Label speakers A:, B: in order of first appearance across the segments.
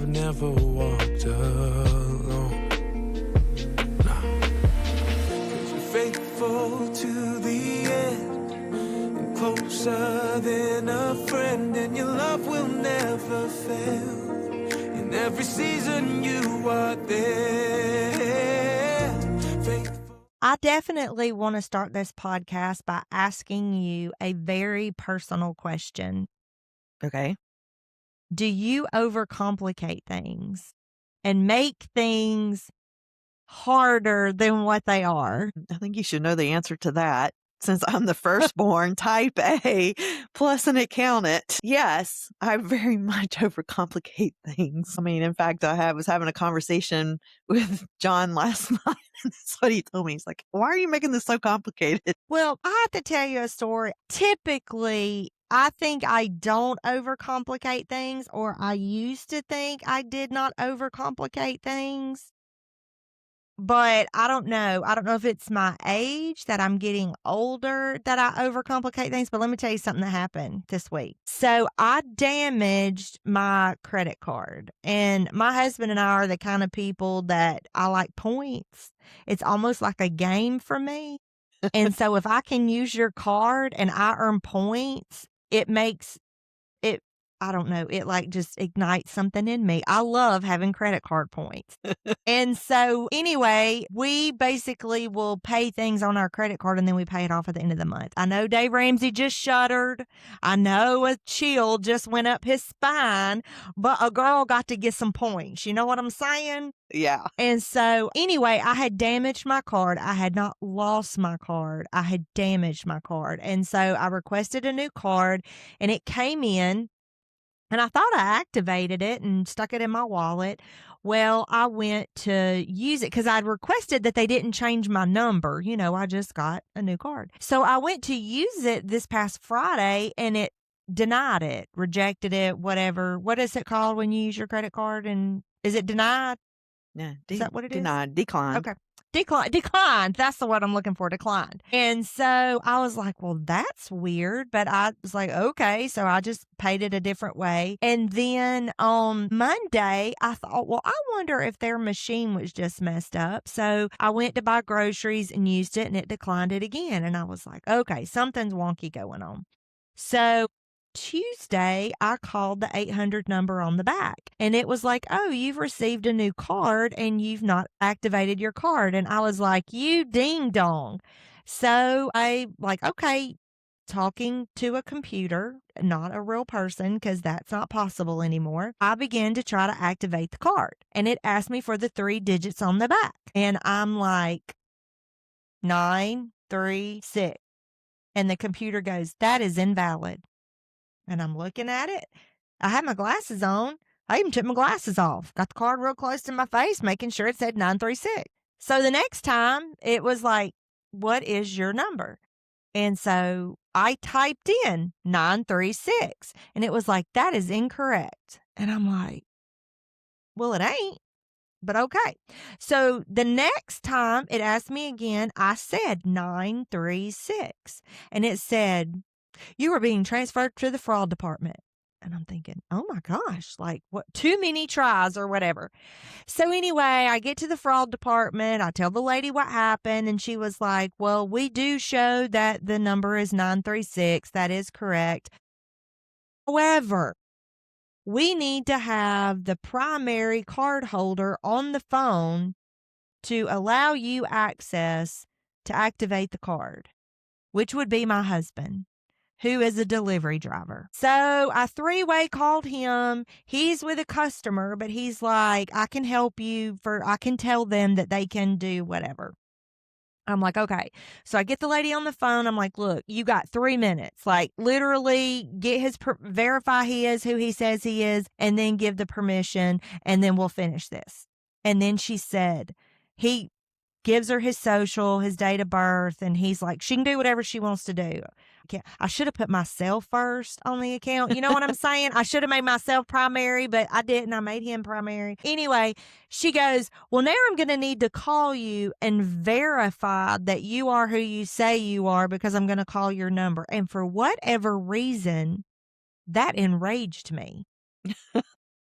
A: I've never walked alone. Nah. 'Cause you're faithful to the end, and closer than a friend, and your love will never fail. In every season you are there. Faithful.
B: I definitely want to start this podcast by asking you a very personal question.
C: Okay.
B: Do you overcomplicate things and make things harder than what they are?
C: I think you should know the answer to that. Since I'm the firstborn, type A, plus an accountant. Yes, I very much overcomplicate things. I mean, in fact, was having a conversation with John last night, and that's what he told me. He's like, why are you making this so complicated?
B: Well, I have to tell you a story. Typically, I think I don't overcomplicate things, or I used to think I did not overcomplicate things. But I don't know. I don't know if it's my age, that I'm getting older, that I overcomplicate things. But let me tell you something that happened this week. So I damaged my credit card. And my husband and I are the kind of people that I like points. It's almost like a game for me. And so if I can use your card and I earn points, it makes it, I don't know, it like just ignites something in me. I love having credit card points. And so anyway, we basically will pay things on our credit card and then we pay it off at the end of the month. I know Dave Ramsey just shuddered. I know a chill just went up his spine, but a girl got to get some points. You know what I'm saying?
C: Yeah.
B: And so anyway, I had damaged my card. I had not lost my card. I had damaged my card. And so I requested a new card and it came in. And I thought I activated it and stuck it in my wallet. Well, I went to use it because I'd requested that they didn't change my number. You know, I just got a new card. So I went to use it this past Friday and it denied it, rejected it, whatever. What is it called when you use your credit card? And is it denied?
C: Yeah.
B: Is that what it is?
C: Denied. Declined.
B: Okay. Declined. That's the word I'm looking for. Declined. And so I was like, well, that's weird. But I was like, okay. So I just paid it a different way. And then on Monday, I thought, well, I wonder if their machine was just messed up. So I went to buy groceries and used it and it declined it again. And I was like, okay, something's wonky going on. So Tuesday, I called the 800 number on the back and it was like, oh, you've received a new card and you've not activated your card. And I was like, you ding dong. So I like, okay, talking to a computer, not a real person, because that's not possible anymore. I began to try to activate the card and it asked me for the 3 digits on the back. And I'm like, 936. And the computer goes, that is invalid. And I'm looking at it. I had my glasses on. I even took my glasses off. Got the card real close to my face, making sure it said 936. So the next time it was like, what is your number? And so I typed in 936 and it was like, that is incorrect. And I'm like, well, it ain't, but okay. So the next time it asked me again, I said 936 and it said, you are being transferred to the fraud department. And I'm thinking, oh my gosh, like what, too many tries or whatever. So anyway, I get to the fraud department. I tell the lady what happened. And she was like, well, we do show that the number is 936. That is correct. However, we need to have the primary card holder on the phone to allow you access to activate the card, which would be my husband, who is a delivery driver. So I 3-way called him. He's with a customer, but he's like, I can help you I can tell them that they can do whatever. I'm like, okay. So I get the lady on the phone. I'm like, look, you got 3 minutes. Like literally get verify he is who he says he is and then give the permission and then we'll finish this. And then she said, he gives her his social, his date of birth, and he's like, she can do whatever she wants to do. I should have put myself first on the account. You know what I'm saying? I should have made myself primary, but I didn't. I made him primary. Anyway, she goes, well, now I'm going to need to call you and verify that you are who you say you are because I'm going to call your number. And for whatever reason, that enraged me.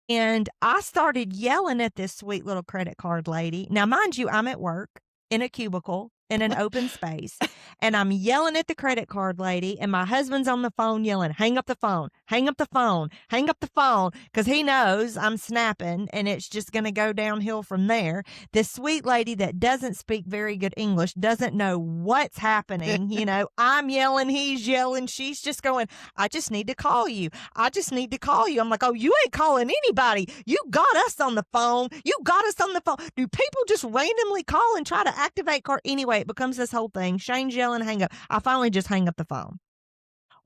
B: And I started yelling at this sweet little credit card lady. Now, mind you, I'm at work in a cubicle in an open space, and I'm yelling at the credit card lady, and my husband's on the phone yelling, hang up the phone, hang up the phone, hang up the phone, because he knows I'm snapping and it's just going to go downhill from there. This sweet lady that doesn't speak very good English doesn't know what's happening. I'm yelling, he's yelling, she's just going, I just need to call you. I just need to call you. I'm like, oh, you ain't calling anybody. You got us on the phone. You got us on the phone. Do people just randomly call and try to activate card? Anyway, it becomes this whole thing. Shane's yelling, hang up. I finally just hang up the phone.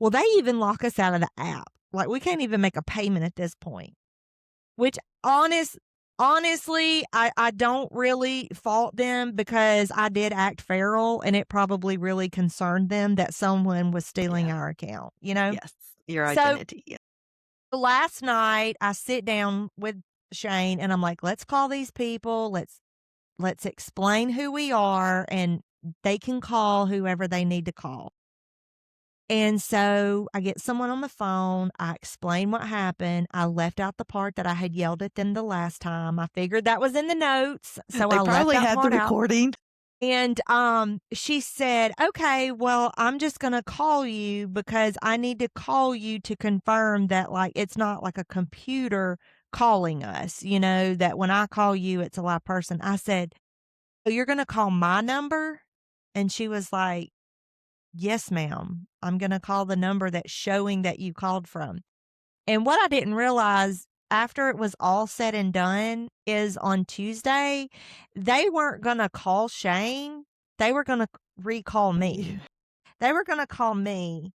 B: Well, they even lock us out of the app. Like, we can't even make a payment at this point, which honestly, I don't really fault them because I did act feral and it probably really concerned them that someone was stealing
C: Yeah.
B: our account, you know?
C: Yes. Your
B: So
C: identity. Yeah.
B: last night I sit down with Shane and I'm like, let's call these people. Let's explain who we are and they can call whoever they need to call. And so I get someone on the phone. I explain what happened. I left out the part that I had yelled at them the last time. I figured that was in the notes. So
C: They
B: I left
C: probably
B: that
C: had the
B: part out.
C: recording.
B: And she said, okay, well, I'm just going to call you because I need to call you to confirm that, like, it's not like a computer calling us, that when I call you, it's a live person. I said, so you're going to call my number? And she was like, yes, ma'am. I'm going to call the number that's showing that you called from. And what I didn't realize after it was all said and done is on Tuesday, they weren't going to call Shane. They were going to recall me. They were going to call me.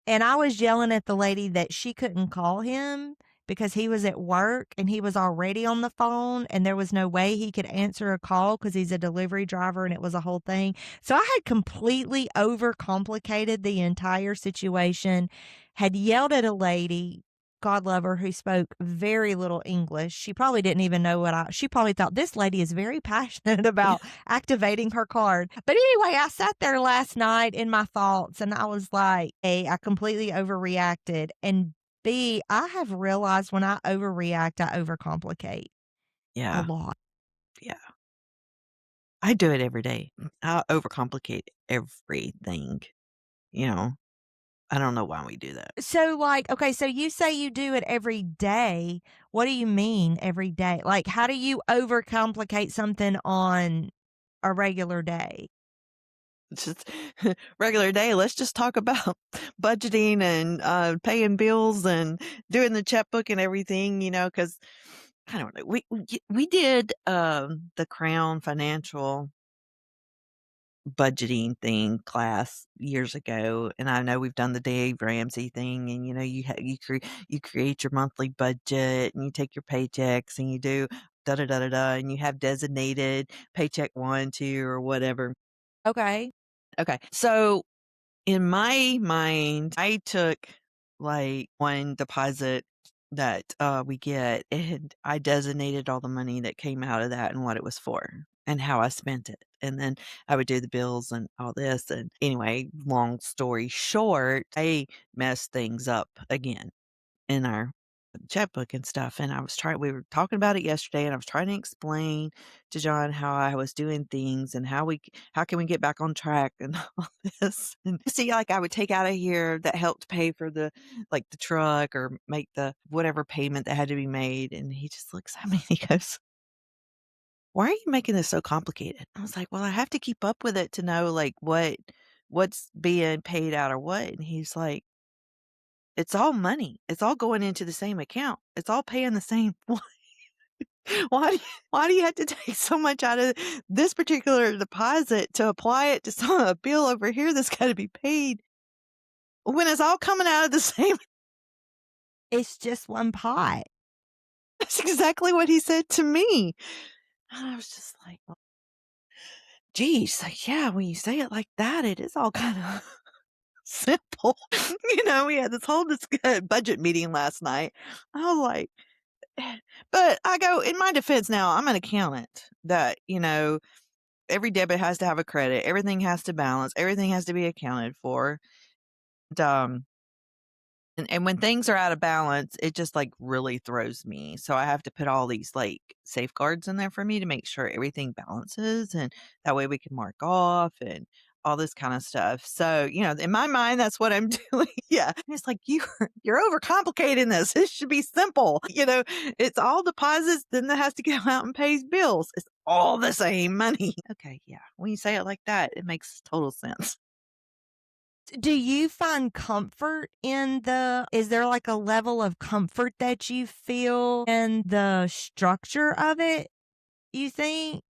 B: And I was yelling at the lady that she couldn't call him because he was at work and he was already on the phone and there was no way he could answer a call because he's a delivery driver and it was a whole thing. So I had completely overcomplicated the entire situation, had yelled at a lady, God love her, who spoke very little English. She probably didn't even know she probably thought this lady is very passionate about activating her card. But anyway, I sat there last night in my thoughts and I was like, A, I completely overreacted. And B, I have realized when I overreact, I overcomplicate a
C: Yeah.
B: lot.
C: Yeah. I do it every day. I overcomplicate everything. I don't know why we do that.
B: So, like, okay, so you say you do it every day. What do you mean every day? Like, how do you overcomplicate something on a regular day?
C: It's just regular day. Let's just talk about budgeting and paying bills and doing the checkbook and everything, because I don't know. We did the Crown Financial budgeting thing class years ago, and I know we've done the Dave Ramsey thing, and you create your monthly budget and you take your paychecks and you do da da da da da, and you have designated paycheck 1, 2, or whatever.
B: Okay.
C: Okay, so in my mind, I took like one deposit that we get, and I designated all the money that came out of that and what it was for and how I spent it. And then I would do the bills and all this. And anyway, long story short, I messed things up again in our checkbook and stuff. And we were talking about it yesterday, and I was trying to explain to John how I was doing things and how can we get back on track and all this. And see, like I would take out of here that helped pay for the truck or make the whatever payment that had to be made. And he just looks at me and he goes, why are you making this so complicated? I was like, well, I have to keep up with it to know like what's being paid out or what. And he's like, it's all money. It's all going into the same account. It's all paying the same. Why do you have to take so much out of this particular deposit to apply it to a bill over here that's got to be paid when it's all coming out of the same?
B: It's just one pot.
C: That's exactly what he said to me. And I was just like, well, geez, like, yeah, when you say it like that, it is all kind of simple. We had this whole budget meeting last night. I was like, but I go, in my defense now, I'm an accountant that, every debit has to have a credit. Everything has to balance. Everything has to be accounted for. And, And when things are out of balance, it just like really throws me. So I have to put all these like safeguards in there for me to make sure everything balances and that way we can mark off and all this kind of stuff. So, in my mind, that's what I'm doing. Yeah. And it's like you're overcomplicating this. This should be simple. It's all deposits, then that has to go out and pays bills. It's all the same money. Okay, yeah. When you say it like that, it makes total sense.
B: Do you find comfort is there like a level of comfort that you feel in the structure of it, you think?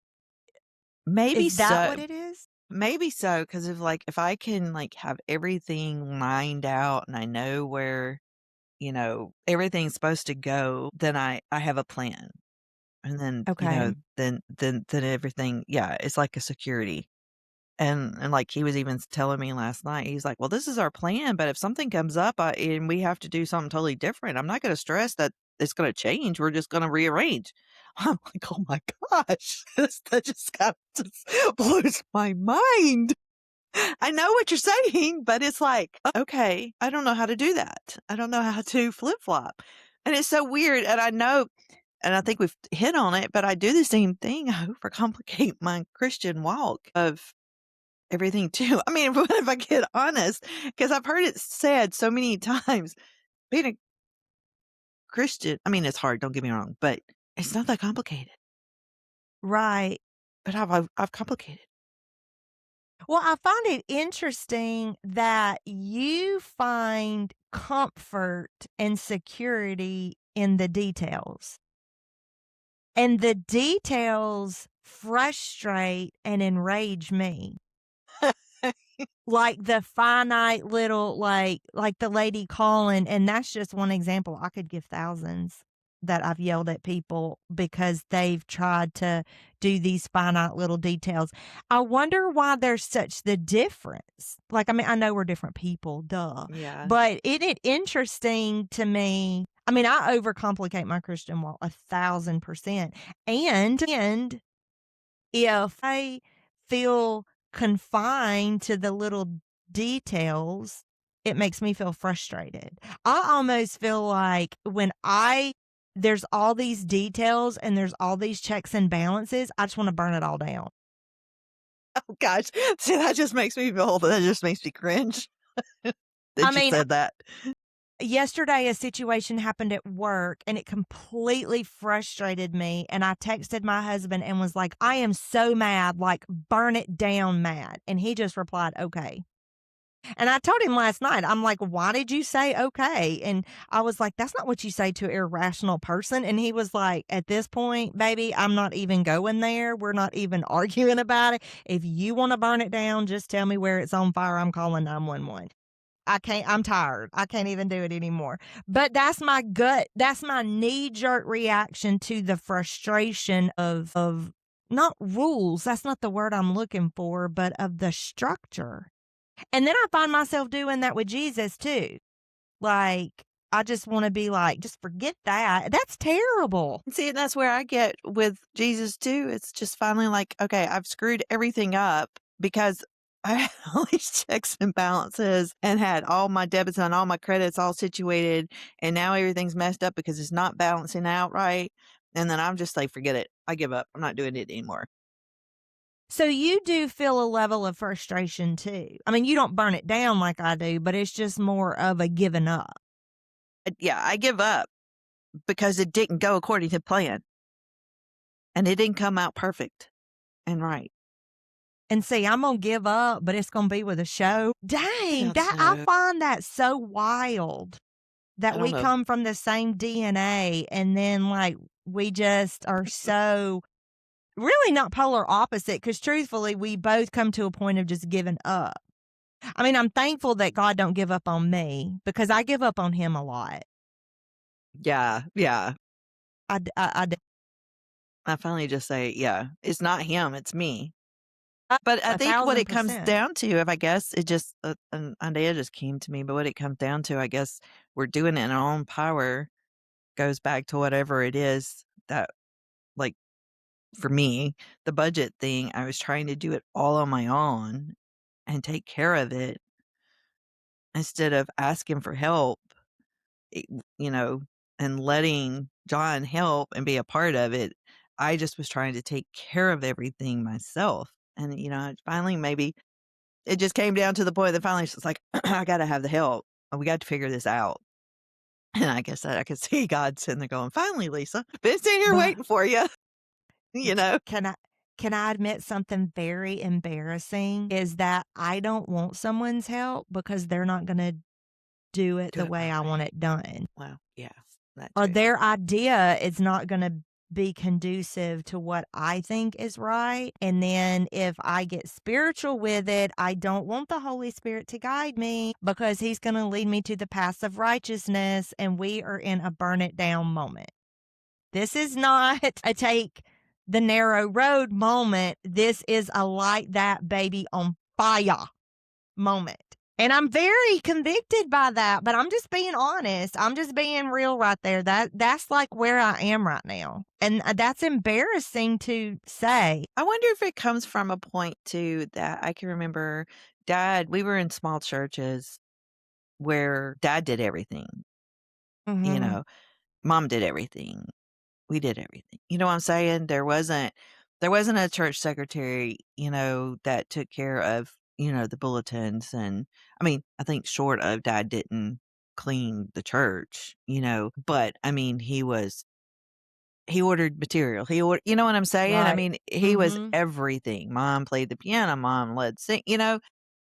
C: Maybe
B: Is that what
C: so.
B: it is?
C: Maybe so, because if I can like have everything lined out and I know where, everything's supposed to go, then I have a plan. And then,
B: Okay.
C: then everything, yeah, it's like a security. And like he was even telling me last night, he's like, "Well, this is our plan, but if something comes up and we have to do something totally different, I'm not going to stress that it's going to change. We're just going to rearrange." I'm like, "Oh my gosh, that just kind of just blows my mind." I know what you're saying, but it's like, okay, I don't know how to do that. I don't know how to flip flop. And it's so weird. And I know, and I think we've hit on it, but I do the same thing. I overcomplicate my Christian walk of everything too. I mean, if I get honest, because I've heard it said so many times, being a Christian, I mean, it's hard, don't get me wrong, but it's not that complicated.
B: Right.
C: But I've complicated.
B: Well, I find it interesting that you find comfort and security in the details. And the details frustrate and enrage me. Like the finite little like the lady calling, and that's just one example. I could give thousands that I've yelled at people because they've tried to do these finite little details. I wonder why there's such the difference. Like, I mean, I know we're different people, duh.
C: Yeah.
B: But isn't it interesting to me? I mean, I overcomplicate my Christian walk 1,000%. And if I feel confined to the little details, it makes me feel frustrated. I almost feel like there's all these details and there's all these checks and balances, I just want to burn it all down.
C: Oh gosh. See, that just makes me cringe
B: I
C: that you
B: mean,
C: said that.
B: yesterday a situation happened at work and it completely frustrated me. And I texted my husband and was like, I am so mad, like burn it down mad. And he just replied, okay. And I told him last night, I'm like, why did you say okay? And I was like, that's not what you say to an irrational person. And he was like, at this point, baby, I'm not even going there. We're not even arguing about it. If you want to burn it down, just tell me where it's on fire. I'm calling 911. I'm tired. I can't even do it anymore. But that's my gut. That's my knee jerk reaction to the frustration of not rules. That's not the word I'm looking for, but of the structure. And then I find myself doing that with Jesus too. Like, I just want to be like, just forget that. That's terrible.
C: See, and that's where I get with Jesus too. It's just finally like, okay, I've screwed everything up because I had all these checks and balances and had all my debits and all my credits all situated. And now everything's messed up because it's not balancing out right. And then I'm just like, forget it. I give up. I'm not doing it anymore.
B: So you do feel a level of frustration too. I mean, you don't burn it down like I do, but it's just more of a giving up.
C: Yeah, I give up because it didn't go according to plan and it didn't come out perfect and right.
B: And see, I'm going to give up, but it's going to be with a show. Dang, I
C: So,
B: find that so wild
C: I
B: that
C: don't
B: we
C: know.
B: come from the same DNA and then like we just are so really not polar opposite because truthfully, we both come to a point of just giving up. I mean, I'm thankful that God don't give up on me because I give up on him a lot.
C: Yeah, yeah.
B: I do.
C: I finally just say, yeah, it's not him, it's me.
B: Uh,
C: But I
B: a
C: think what
B: thousand
C: it comes
B: percent.
C: down to, if I guess it just, an idea just came to me, but what it comes down to, I guess we're doing it in our own power, goes back to whatever it is that, like, for me, the budget thing, I was trying to do it all on my own and take care of it instead of asking for help. it- you know, and letting John help and be a part of it. I just was trying to take care of everything myself. And, finally, maybe it just came down to the point that finally it's like, I got to have the help. We got to figure this out. And I guess that I could see God sitting there going, finally, Lisa, been sitting here
B: But
C: waiting for you, you know?
B: can I admit something very embarrassing is that I don't want someone's help because they're not going to do it
C: Do
B: the
C: it my
B: way I
C: way.
B: want it done.
C: Well, yeah, that
B: Or
C: too.
B: their idea is not going to be conducive to what I think is right. And then if I get spiritual with it, I don't want the Holy Spirit to guide me because he's going to lead me to the paths of righteousness. And we are in a burn it down moment. This is not a take the narrow road moment. This is a light that baby on fire moment. And I'm very convicted by that, but I'm just being honest. I'm just being real right there. That's like where I am right now. And that's embarrassing to say.
C: I wonder if it comes from a point too that I can remember we were in small churches where dad did everything, you
B: Mhm.
C: know, mom did everything. We did everything. You know what I'm saying? There wasn't a church secretary, that took care of, the bulletins. And I mean, I think short of dad didn't clean the church, but I mean, he ordered material. You know what I'm saying? I
B: Right.
C: mean, he was
B: Mhm.
C: everything. Mom played the piano, mom led sing,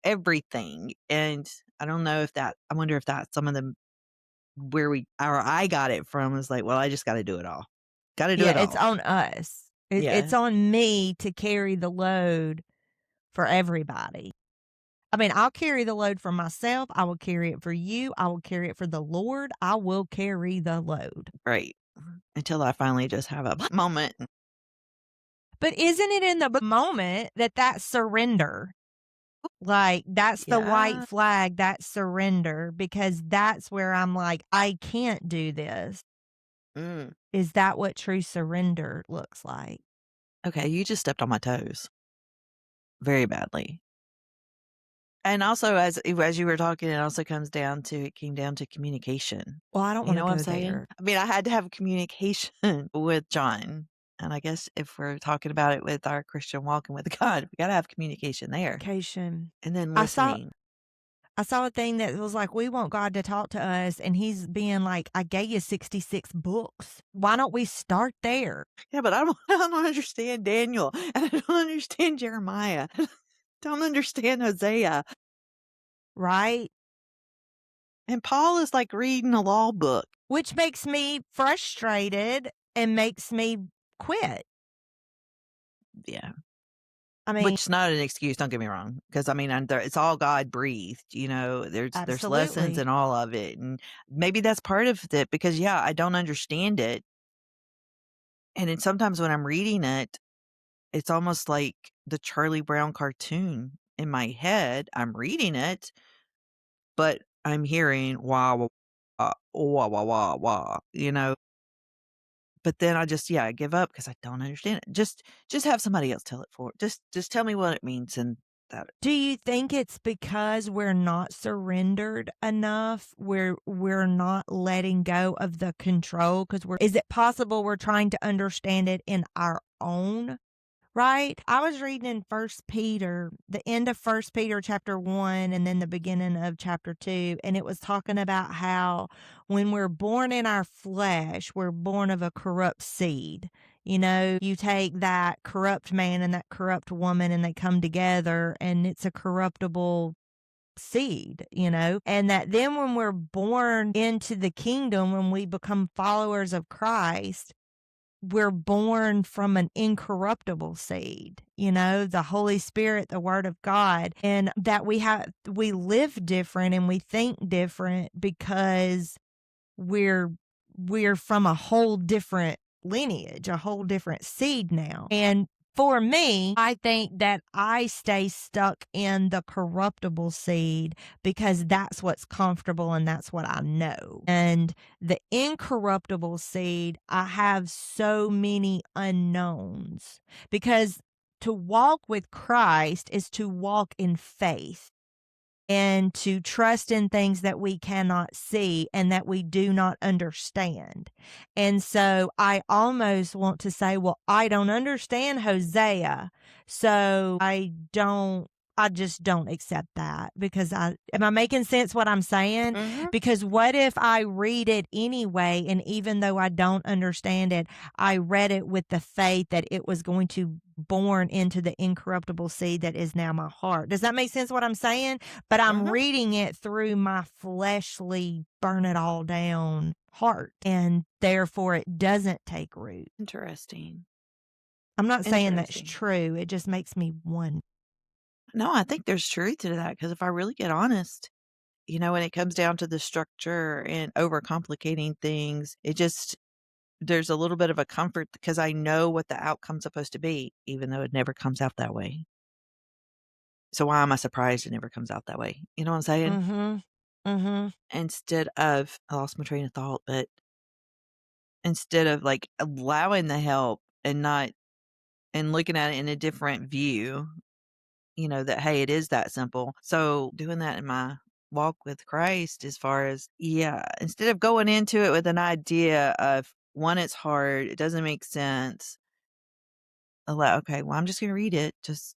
C: everything. And I wonder if that's some of the or I got it from was like, well, I just got to do it all. Got to do
B: Yeah,
C: it
B: it's
C: all.
B: on us. It's
C: Yeah,
B: on me to carry the load for everybody. I mean, I'll carry the load for myself. I will carry it for you. I will carry it for the Lord. I will carry the load.
C: right. Until I finally just have a moment.
B: But isn't it in the moment that that's surrender? Like, that's the white
C: Yeah.
B: flag, that's surrender, because that's where I'm like, I can't do this.
C: Mm.
B: Is that what true surrender looks like?
C: Okay, you just stepped on my toes very badly. And also, as you were talking, it came down to communication.
B: Well, I don't
C: You
B: want
C: know
B: to
C: what I'm
B: go
C: saying?
B: there.
C: I mean, I had to have communication with John. And I guess if we're talking about it with our Christian walking with God, we got to have communication there
B: Communication.
C: and then
B: I saw
C: listening.
B: I saw a thing that was like, we want God to talk to us, and he's being like, I gave you 66 books. Why don't we start there?
C: Yeah, but I don't understand Daniel. And I don't understand Jeremiah. Don't understand Hosea.
B: Right?
C: And Paul is like reading a law book.
B: Which makes me frustrated and makes me quit.
C: Yeah.
B: I mean,
C: Which is not an excuse, don't get me wrong. Because I mean, it's all God breathed, there's lessons
B: absolutely.
C: in all of it. And maybe that's part of it because, yeah, I don't understand it. And then sometimes when I'm reading it, it's almost like the Charlie Brown cartoon in my head. I'm reading it, but I'm hearing wah, wah, wah, wah, wah, wah, But then I give up because I don't understand it. Just have somebody else tell it for just tell me what it means and that.
B: Do you think it's because we're not surrendered enough? We're not letting go of the control because is it possible we're trying to understand it in our own right? I was reading in First Peter, the end of First Peter chapter 1 and then the beginning of chapter 2, and it was talking about how when we're born in our flesh, we're born of a corrupt seed. You take that corrupt man and that corrupt woman and they come together and it's a corruptible seed, and that then when we're born into the kingdom, when we become followers of Christ, we're born from an incorruptible seed, the Holy Spirit, the Word of God, and that we live different and we think different because we're we're from a whole different lineage, a whole different seed now. And for me, I think that I stay stuck in the corruptible seed because that's what's comfortable and that's what I know. And the incorruptible seed, I have so many unknowns because to walk with Christ is to walk in faith. and to trust in things that we cannot see and that we do not understand. And so I almost want to say, well, I don't understand Hosea, so I just don't accept that because am I making sense what I'm saying?
C: Mhm.
B: Because what if I read it anyway, and even though I don't understand it, I read it with the faith that it was going to born into the incorruptible seed that is now my heart. Does that make sense what I'm saying? But I'm
C: Mhm.
B: reading it through my fleshly, burn it all down heart, and therefore it doesn't take root.
C: Interesting.
B: I'm not saying that's
C: Interesting.
B: true. It just makes me wonder.
C: No, I think there's truth to that because if I really get honest, when it comes down to the structure and overcomplicating things, there's a little bit of a comfort because I know what the outcome's supposed to be, even though it never comes out that way. So why am I surprised it never comes out that way? You know what I'm saying?
B: Mhm. Mhm.
C: Instead of I lost my train of thought, but instead of like allowing the help and not and looking at it in a different view, that hey, it is that simple. So doing that in my walk with Christ as far as yeah, instead of going into it with an idea of one, it's hard, it doesn't make sense. Allow okay, well, I'm just gonna read it. Just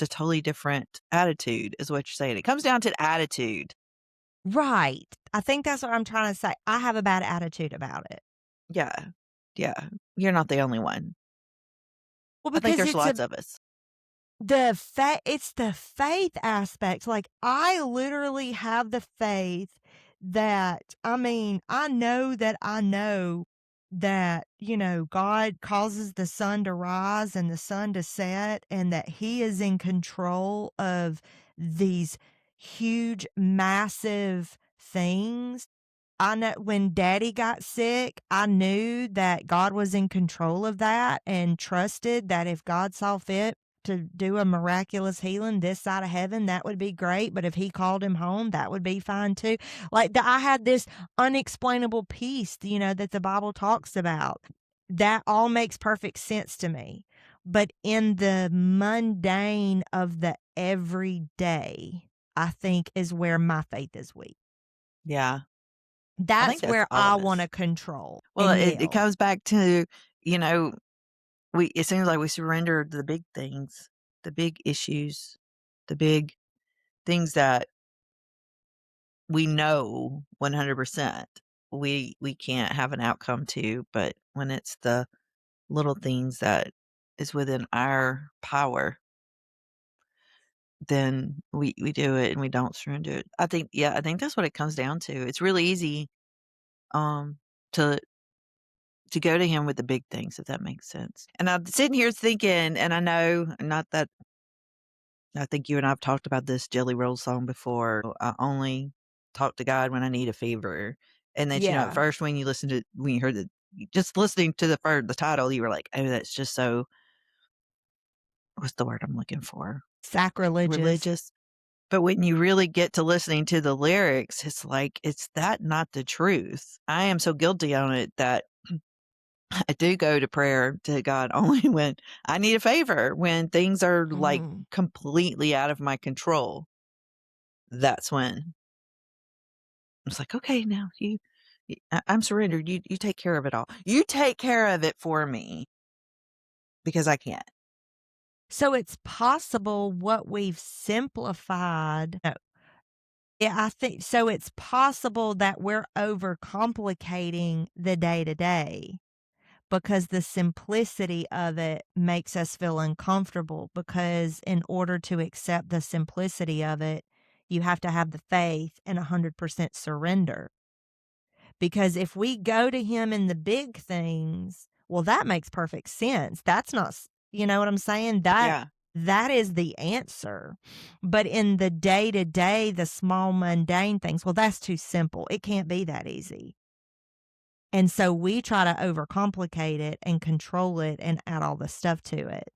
C: a totally different attitude is what you're saying. It comes down to attitude.
B: Right. I think that's what I'm trying to say. I have a bad attitude about it.
C: Yeah. Yeah. You're not the only one.
B: Well,
C: I think
B: because
C: there's lots of us.
B: it's the faith aspect. Like, I literally have the faith that I know that, God causes the sun to rise and the sun to set, and that He is in control of these huge, massive things. I know when daddy got sick, I knew that God was in control of that and trusted that if God saw fit to do a miraculous healing this side of heaven, that would be great. But if he called him home, that would be fine too. I had this unexplainable peace, that the Bible talks about. That all makes perfect sense to me. But in the mundane of the everyday, I think is where my faith is weak.
C: Yeah. I think
B: That's
C: that's
B: where
C: all
B: I
C: of us.
B: wanna control
C: Well,
B: and
C: it
B: yell.
C: comes back to, you know, it seems like we surrender the big things, the big issues, the big things that we know 100% we can't have an outcome to, but when it's the little things that is within our power, then we do it and we don't surrender it. I think that's what it comes down to. It's really easy, um, to go to him with the big things, if that makes sense. And I'm sitting here thinking, and I know not that I think you and I have talked about this Jelly Roll song before. I only talk to God when I need a favor. And that, at
B: Yeah.
C: first when you heard just listening to the title, you were like, oh, that's just so, what's the word I'm looking for?
B: Sacrilegious.
C: Religious. But when you really get to listening to the lyrics, it's like, it's that not the truth. I am so guilty on it that I do go to prayer to God only when I need a favor, when things are like
B: Mhm.
C: completely out of my control. That's when it's like, okay, now I'm surrendered. You take care of it all. You take care of it for me because I can't.
B: So it's possible what we've simplified no. Yeah, I think so it's possible that we're overcomplicating the day to day because the simplicity of it makes us feel uncomfortable because in order to accept the simplicity of it, you have to have the faith and 100% surrender. Because if we go to him in the big things, well, that makes perfect sense. That's not, you know what I'm saying?
C: Yeah.
B: That is the answer. But in the day to day, the small mundane things, well, that's too simple. It can't be that easy. And so we try to overcomplicate it and control it and add all the stuff to it.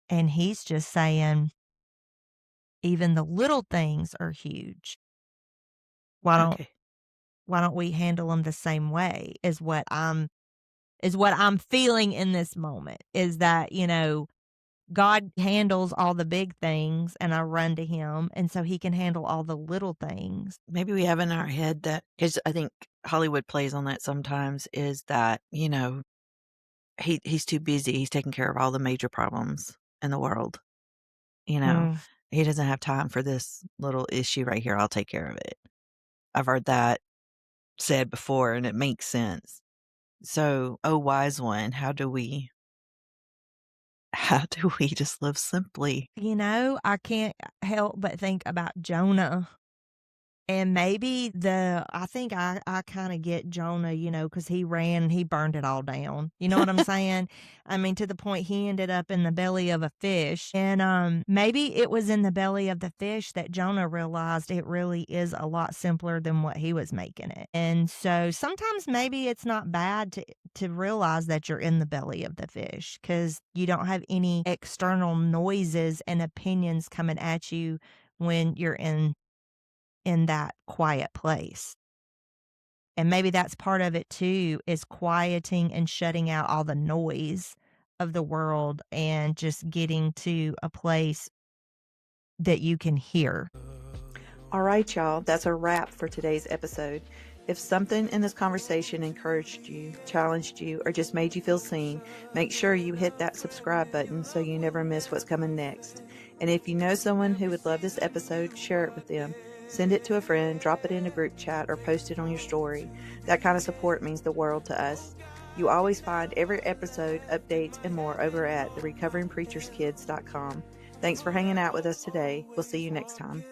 B: And he's just saying, even the little things are huge. Why don't
C: Okay.
B: why don't we handle them the same way is what I'm feeling in this moment is that, God handles all the big things and I run to him. And so he can handle all the little things.
C: Maybe we have in our head that, because I think Hollywood plays on that sometimes, is that, he's too busy. He's taking care of all the major problems in the world.
B: Mm.
C: He doesn't have time for this little issue right here. I'll take care of it. I've heard that said before, and it makes sense. So, oh, wise one, how do we just live simply?
B: I can't help but think about Jonah. And maybe I think I kind of get Jonah, because he ran and he burned it all down. You know what I'm saying? I mean, to the point he ended up in the belly of a fish. And maybe it was in the belly of the fish that Jonah realized it really is a lot simpler than what he was making it. And so sometimes maybe it's not bad to realize that you're in the belly of the fish because you don't have any external noises and opinions coming at you when you're in that quiet place. And maybe that's part of it too, is quieting and shutting out all the noise of the world and just getting to a place that you can hear.
C: All right, y'all, that's a wrap for today's episode. If something in this conversation encouraged you, challenged you, or just made you feel seen, make sure you hit that subscribe button so you never miss what's coming next. And if you know someone who would love this episode, share it with them. Send it to a friend, drop it in a group chat, or post it on your story. That kind of support means the world to us. You always find every episode, updates, and more over at therecoveringpreacherskids.com. Thanks for hanging out with us today. We'll see you next time.